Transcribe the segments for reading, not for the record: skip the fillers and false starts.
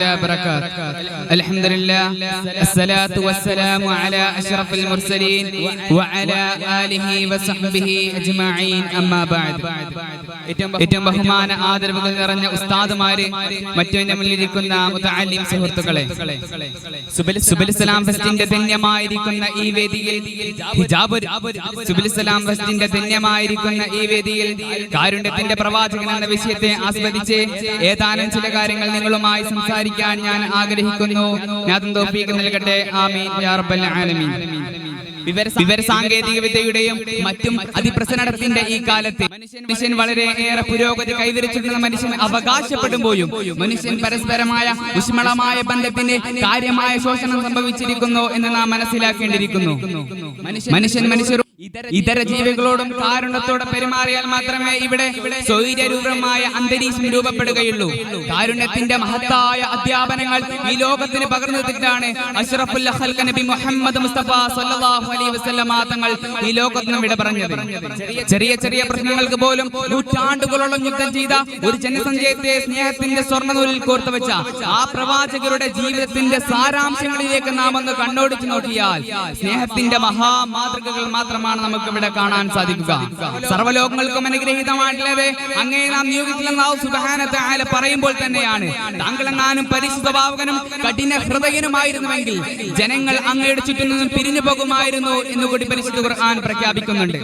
الحمد لله الصلاة والسلام على أشرف المرسلين وعلى آله وصحبه أجمعين أما بعد. ഏറ്റവും ബഹുമാന ആദരവുകൾ നിറഞ്ഞ ഉസ്താദുമാരെ, മറ്റു നമ്മളിരിക്കുന്ന മുതഅല്ലിം സുഹൃത്തുക്കളെ, സുബിൽസലാം ഫെസ്റ്റിന്റെ ധന്യമായിരിക്കുന്ന ഈ വേദിയിൽ സുബിൽസലാം ഫെസ്റ്റിന്റെ ധന്യമായിരിക്കുന്ന ഈ വേദിയിൽ കാരുണ്യത്തിന്റെ പ്രവാചകൻ എന്ന വിഷയത്തെ ആസ്വദിച്ച് ഏതാനും ചില കാര്യങ്ങൾ നിങ്ങളുമായി സംസാരിക്കാൻ ഞാൻ ആഗ്രഹിക്കുന്നു. ഞാൻ തൗഫീഖ് നൽകട്ടെ. ആമീൻ യാ റബ്ബൽ ആലമീൻ. വിവര സാങ്കേതിക വിദ്യയുടെയും മറ്റും അതിപ്രസരണത്തിന്റെ ഈ കാലത്ത് മനുഷ്യൻ വളരെയേറെ പുരോഗതി കൈവരിച്ചിട്ടുള്ള മനുഷ്യൻ അവകാശപ്പെടുമ്പോഴും മനുഷ്യൻ പരസ്പരമായ ഊഷ്മളമായ ബന്ധത്തിന് കാര്യമായ ശോഷണം സംഭവിച്ചിരിക്കുന്നു എന്ന് നാം മനസ്സിലാക്കേണ്ടിയിരിക്കുന്നു. മനുഷ്യർ ഇതര ജീവികളോടും കാരുണ്യത്തോടെ പെരുമാറിയാൽ മാത്രമേ ഇവിടെ സ്വൈര്യരൂപമായ അന്തരീക്ഷം രൂപപ്പെടുകയുള്ളൂ. കാരുണ്യത്തിന്റെ മഹത്തായ അധ്യാപനങ്ങൾ ഈ ലോകത്തിന് പകർന്നെത്തിയിട്ടാണ് അഷ്റഫുൽ ഖൽഖ് നബി മുഹമ്മദ് മുസ്തഫ സല്ലല്ലാഹു അലൈഹി വസല്ലം തങ്ങൾ ഈ ലോകത്തിന് വിട പറഞ്ഞത്. ചെറിയ ചെറിയ പ്രശ്നങ്ങൾക്ക് പോലും നൂറ്റാണ്ടുകളോളം യുദ്ധം ചെയ്ത ഒരു ജനസഞ്ചയത്തെ സ്നേഹത്തിന്റെ സ്വർണ്ണനൂലിൽ കോർത്തു വെച്ച ആ പ്രവാചകരുടെ ജീവിതത്തിന്റെ സാരാംശങ്ങളിലേക്ക് നാം ഒന്ന് കണ്ണോടിച്ചു നോക്കിയാൽ സ്നേഹത്തിന്റെ മഹാമാതൃകകൾ മാത്രമാണ് നമുക്ക് ഇവിടെ കാണാൻ സാധിക്കുക. സർവ്വലോകങ്ങൾക്കും അനുഗ്രഹീതമായിട്ടുള്ളത് അങ്ങേ നാം നിയോഗിച്ചില്ലെന്ന് അല്ലാഹു സുബ്ഹാനഹു വ തആല പറയുമ്പോൾ തന്നെയാണ് താങ്കളെങ്ങാനും പരിശുദ്ധഭാവകനും കഠിന ഹൃദയനുമായിരുന്നുവെങ്കിൽ ജനങ്ങൾ അങ്ങയുടെ ചുറ്റും നിന്നും പിരിഞ്ഞു പോകുമായിരുന്നു എന്നുകൂടി പരിശുദ്ധ ഖുർആൻ പ്രഖ്യാപിക്കുന്നുണ്ട്.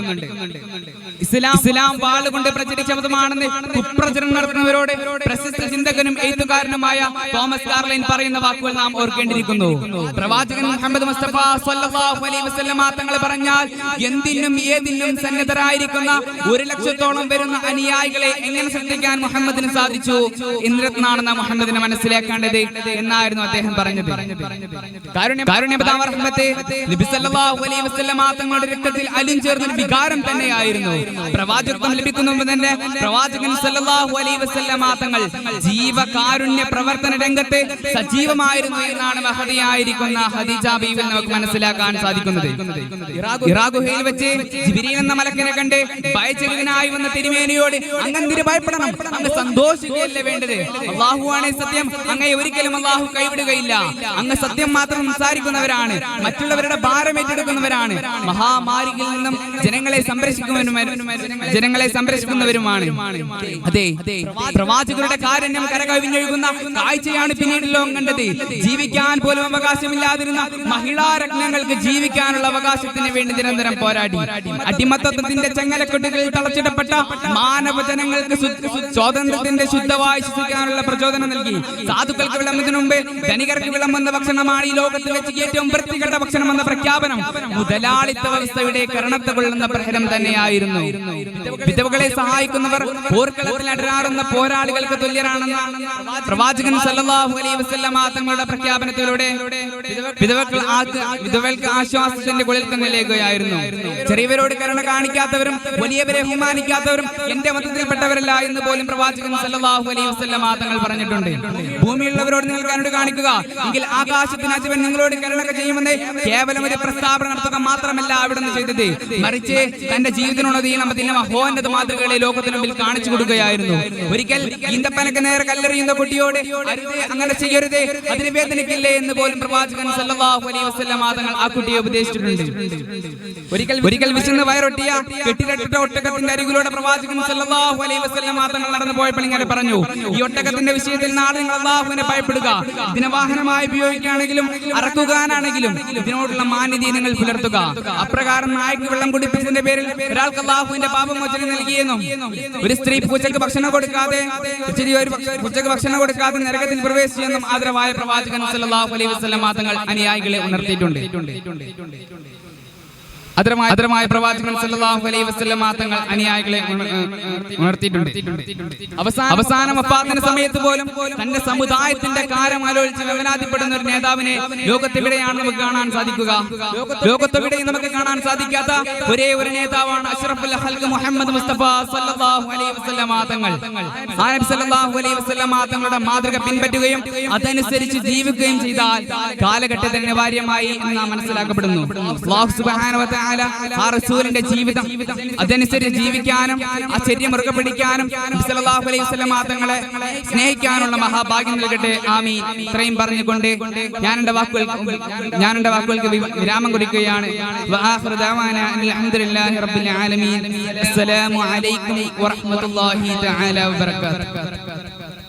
ഇസ്ലാം വാളുകൊണ്ട് പ്രചരിച്ച മതമാണെന്ന് കുപ്രചരണം നടത്തുന്നവരോട് പ്രശസ്ത ചിന്തകനും എഴുത്തുകാരനുമായ തോമസ് കാർലൈൻ പറയുന്ന വാക്കുകൾ നാം ഓർക്കേണ്ടിയിരിക്കുന്നു. പ്രവാചകൻ മുഹമ്മദ് മുസ്തഫ സല്ലല്ലാഹു അലൈഹി വസല്ലം തങ്ങൾ പറഞ്ഞാൽ എന്തിനും ഏതിനും സന്നദ്ധരായിരിക്കുന്ന 1,00,000-ഓളം വരുന്ന അനുയായികളെ എങ്ങനെ ശ്രദ്ധിക്കാൻ മുഹമ്മദിന് സാധിച്ചു എന്നതാണ് മുഹമ്മദിനെ മനസ്സിലാക്കേണ്ടത് എന്നായിരുന്നു അദ്ദേഹം പറഞ്ഞത്. നബി സല്ലല്ലാഹു അലൈഹി വസല്ലം തങ്ങളുടെ രക്തത്തിൽ അലിഞ്ഞേർന്ന വികാരം തന്നെയായിരുന്നു. പ്രവാചകത്വം ലഭിക്കുന്ന മുമ്പ് തന്നെ പ്രവാചകൻ സല്ലല്ലാഹു അലൈഹി വസല്ലം തങ്ങൾ ജീവകാരുണ്യ പ്രവർത്തന രംഗത്ത് സജീവമായിരുന്നു എന്നാണ് മഹദിയായിരിക്കുന്ന ഖദീജ ബീവി നമുക്ക് മനസ്സിലാക്കാൻ സാധിക്കുന്നത്. ഹിറാ ഗുഹയിൽ വെച്ച് ജിബ്രീൽ എന്ന മലക്കിനെ കണ്ട് ഭയചകിതനായി വന്ന തിരുമേനിയോട് അങ്ങ് ഭയപ്പെടണം, അങ്ങ് സന്തോഷിക്കുകയല്ലേ വേണ്ടത്, അല്ലാഹുവാണ് സത്യം, അങ്ങയെ ഒരിക്കലും അല്ലാഹു കൈവിടുകയില്ല, അങ്ങ് സത്യം മാത്രം സംസാരിക്കുന്നവരാണ്, മറ്റുള്ളവരുടെ ഭാരം ഏറ്റെടുക്കുന്നവരാണ്, മഹാമാരിയിൽ നിന്നും ജനങ്ങളെ സംരക്ഷിക്കുന്നവരുമാണ്. അതെ, പ്രവാചകരുടെ കാരുണ്യം കരകവിഞ്ഞൊഴുകുന്ന കാഴ്ചയാണ് പിന്നീട് ലോകം കണ്ടത്. ജീവിക്കാൻ പോലും അവകാശമില്ലാതിരുന്ന മഹിളാ രത്നങ്ങൾക്ക് ജീവിക്കാനുള്ള അവകാശത്തിന് വേണ്ടി നിരന്തരം പോരാടി അടിമത്തത്തിന്റെ ചങ്ങലക്കെട്ടുകളിൽ തളച്ചിടപ്പെട്ട മാനവ ജനങ്ങൾക്ക് സ്വാതന്ത്ര്യത്തിന്റെ ശുദ്ധവായു ശ്വസിക്കാനുള്ള പ്രചോദനം നൽകി. സാധുക്കൾക്ക് വിളമ്പുന്നതിന് മുമ്പ് ധനികർക്ക് വിളമ്പുന്ന ഭക്ഷണമാണ് ഈ ലോകത്തിൽ വെച്ച് ഏറ്റവും വൃത്തികെട്ട ഭക്ഷണം എന്ന പ്രഖ്യാപനം മുതലാളിത്ത വ്യവസ്ഥയുടെ കരണത്തെ കൊള്ളുന്ന പ്രഹരം തന്നെയായിരുന്നു. വിധവകളെ സഹായിക്കുന്നവർ പോർക്കളത്തിൽ അടരാറുന്ന പോരാളികൾക്ക് തുല്യരാണെന്ന പ്രവാചകൻ സല്ലല്ലാഹു അലൈഹി വസല്ലം തങ്ങളുടെ പ്രഖ്യാപനത്തിലൂടെ വിധവകൾക്ക് ആശ്വാസത്തിന്റെ കുളിൽ തന്നിലേക്കുകയായിരുന്നു. ചെറിയവരോട് കരുണ കാണിക്കാത്തവരും വലിയവരെ ബഹുമാനിക്കാത്തവരും എന്റെ മതത്തിൽപ്പെട്ടവരല്ല എന്ന് പോലും പ്രവാചകൻ സല്ലല്ലാഹു അലൈഹി വസല്ലം തങ്ങൾ പറഞ്ഞിട്ടുണ്ട്. ഭൂമിയുള്ളവരോട് നിങ്ങൾ കരുണ കാണിക്കുക, എങ്കിൽ ആകാശത്തിന് അധിപൻ നിങ്ങളോട് കരുണ ചെയ്യുമെന്ന് കേവലം ഒരു പ്രസ്താവന നടത്തുക മാത്രമല്ല അവിടുന്ന് ചെയ്തത്, മറിച്ച് തന്റെ ജീവിതത്തിനുള്ളത് ഈ നമ്മതിന്റെ മഹോന്നത മാതൃകകളെ ലോകത്തിന് മുമ്പിൽ കാണിച്ചു കൊടുക്കുകയായിരുന്നു. ഒരിക്കൽ ഈന്തപ്പനക്ക് നേരെ കല്ലെറിയുന്ന കുട്ടിയോട് അങ്ങനെ ചെയ്യരുത്, അതിന് വേദനിക്കില്ലേ എന്ന് പോലും പ്രവാചകൻ സല്ലല്ലാഹു അലൈഹി വസല്ലം തങ്ങൾ ആ കുട്ടിയെ ഉപദേശിച്ചിട്ടുണ്ട്. ഒരിക്കൽ വിശന്ന് വയറൊട്ടിയ കെട്ടിടട്ട ഒട്ടകത്തിന്റെ അരികിലൂടെ പ്രവാചകൻ സല്ലല്ലാഹു അലൈഹി വസല്ലം തങ്ങൾ നടന്നു പോയപ്പോൾ ഇങ്ങനെ പറഞ്ഞു, ഈ ഒട്ടകത്തിന്റെ വിഷയത്തിൽ നാളെ നിങ്ങൾ അല്ലാഹുവിനെ ഭയപ്പെടുക, ഇതിനെ വാഹനമായി ഉപയോഗിക്കുകയാണെങ്കിലും അറക്കുകാനാണെങ്കിലും ഇതിനോടുള്ള മാന്യത നിങ്ങൾ പുലർത്തുക. അപ്രകാരം നായ്ക്ക് വെള്ളം കുടിപ്പിച്ചതിന്റെ പേരിൽ ഒരാൾക്ക് അല്ലാഹുവിന്റെ പാപമോചനം നൽകിയെന്നും ഒരു സ്ത്രീ പൂച്ചക്ക് ഭക്ഷണം കൊടുക്കാതെ നരകത്തിൽ പ്രവേശിച്ചെന്നും ആദരവായ പ്രവാചകൻ സല്ലല്ലാഹു അലൈഹി വസല്ലം തങ്ങൾ അനുയായികളെ ഉണർത്തിയിട്ടുണ്ട്. ആദരമായ പ്രവാചകൻ സല്ലല്ലാഹു അലൈഹി വസല്ലം തങ്ങൾ അനുയായികളെ ഉണർത്തിയിട്ടുണ്ട്. അവസാന വഫാത്തിന്റെ സമയത്ത് പോലും തന്റെ സമുദായത്തിന്റെ കാര്യം ആലോചിച്ച് വേവനാതിപ്പെടുന്ന ഒരു നേതാവിനെ ലോകത്തെവിടെയാണ് നമുക്ക് കാണാൻ സാധിക്കുക? ലോകത്തെവിടെയും നമുക്ക് കാണാൻ സാധിക്കാത്ത ഒരേ ഒരു നേതാവാണ് അഷ്റഫുൽ ഖൽഖ് മുഹമ്മദ് മുസ്തഫ സല്ലല്ലാഹു അലൈഹി വസല്ലം തങ്ങൾ. ആ നബി സല്ലല്ലാഹു അലൈഹി വസല്ലം തങ്ങളുടെ മാതൃക പിൻപറ്റുകയും അതനുസരിച്ച് ജീവിക്കുകയും ചെയ്താൽ കാലഘട്ടത്തിന് അനിവാര്യമായി എന്ന് നാം മനസ്സിലാക്കപ്പെടുന്നു. അല്ലാഹു സുബ്ഹാനഹു വ തആല തആല ആ റസൂലിന്റെ ജീവിതം അതനുസരിച്ച് ജീവിക്കാനും ആ ചര്യ മുറുകെ പിടിക്കാനും നബി സല്ലല്ലാഹു അലൈഹി വസല്ലം തങ്ങളെ സ്നേഹിക്കാനുള്ള മഹാഭാഗ്യം നൽകട്ടെ. ആമീൻ. ഇത്രയും പറഞ്ഞുകൊണ്ട് ഞാൻ എൻ്റെ വാക്കുകൾക്ക് വിരാമം കുറിക്കുകയാണ്. വആഖിറു ദഅവാനാ അൽഹംദുലില്ലാഹി റബ്ബിൽ ആലമീൻ. അസ്സലാമു അലൈക്കും വറഹ്മത്തുള്ളാഹി തആല വബറകാതുഹു.